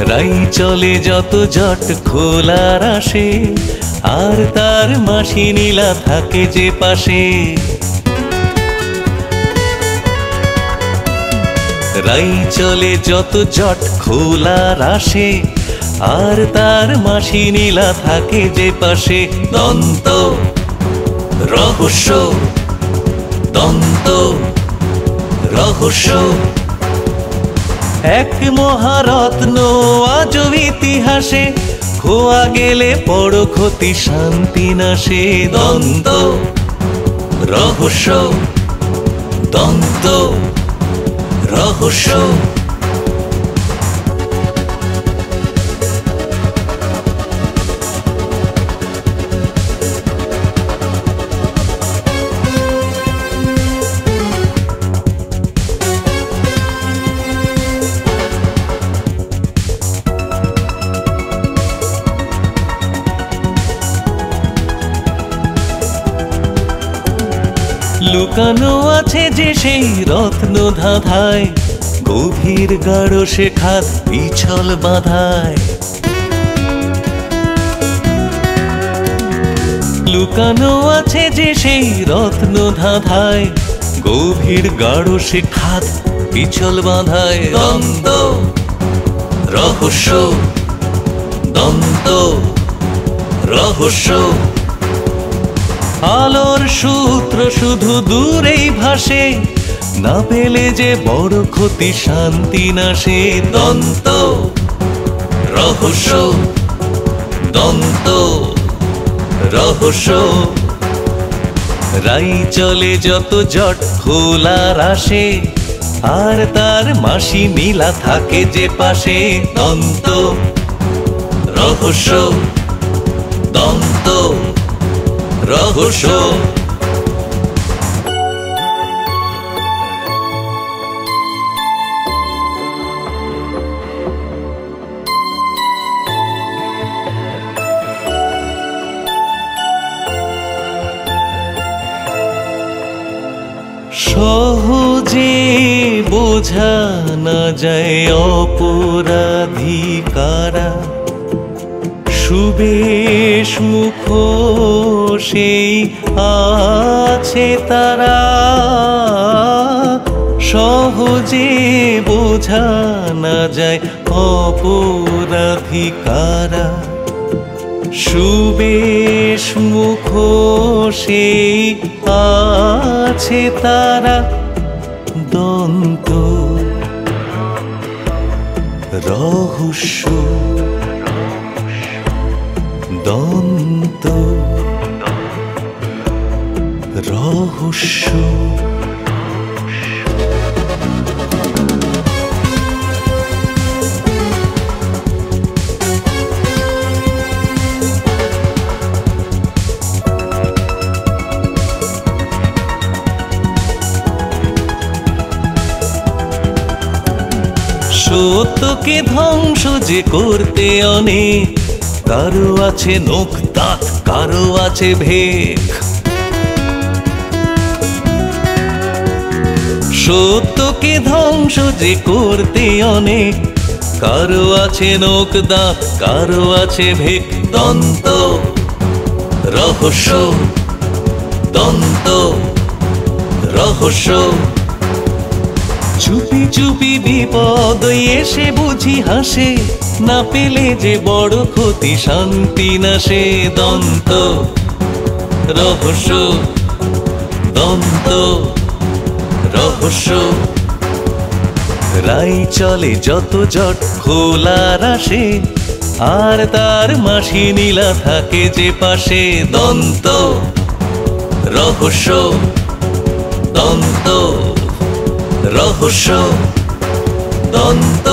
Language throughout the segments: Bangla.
রাই চলে যত জট খোলার আসে, আর তার মাসি নীলা থাকে যে পাশে। রাই চলে যত জট খোলার আসে, আর তার মাসি নীলা থাকে যে পাশে। দন্ত রহস্য, দন্ত রহস্য, এক মহারত্ন আজও ইতিহাসে, খোয়া গেলে বড় ক্ষতি শান্তি নাশে। দন্ত রহস্য, দন্ত রহস্য। লুকানো আছে যে সেই রত্ন ধাঁধায়, গভীর গাঢ় সে খাদ পিছল বাঁধায়। লুকানো আছে যে সেই রত্ন ধাঁধায়, গভীর গাঢ় সে খাদ পিছল বাঁধায়। দন্ত রহস্য, দন্ত রহস্য, আলোর সূত্র শুধু দূরেই ভাসে, না পেলে যে বড় ক্ষতি শান্তি নাশে। দন্ত রহস্য, দন্ত রহস্য, রাই চলে যত জট খোলার আসে, আর তার মাসি নীলা থাকে যে পাশে। দন্ত রহস্য, দন্ত রহস্য। সহজে বোঝা না যায় অপরাধী কারা, সুবেশ মুখ সেই আছে তারা। সহজে বোঝা না যায় অপরাধী কারা, সুবেশ মুখ সেই আছে তারা। দন্ত রহস্য, দন্ত রহস্য। সত্যকে ধ্বংস যে করতে অনেক, কারো আছে নখ দাঁত, কারো আছে ভেক। সত্যকে ধ্বংস যে করতে অনেক, কারো আছে নখ দাঁত, কারো আছে ভেক। দন্ত রহস্য, দন্ত রহস্য, চুপি চুপি বিপদ এসে বুঝি হাসে, না পেলে যে বড় ক্ষতি শান্তি নাশে। দন্ত রহস্য, দন্ত রহস্য, রাই চলে যত জট খোলার আসে, আর তার মাসি নীলা থাকে যে পাশে। দন্ত রহস্য, দন্ত রহস্য, দন্ত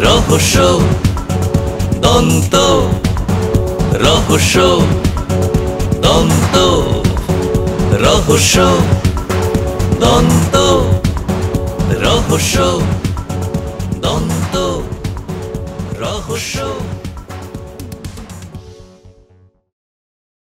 রহস্য, দন্ত রহস্য, দন্ত রহস্য, দন্ত রহস্য, দন্ত রহস্য।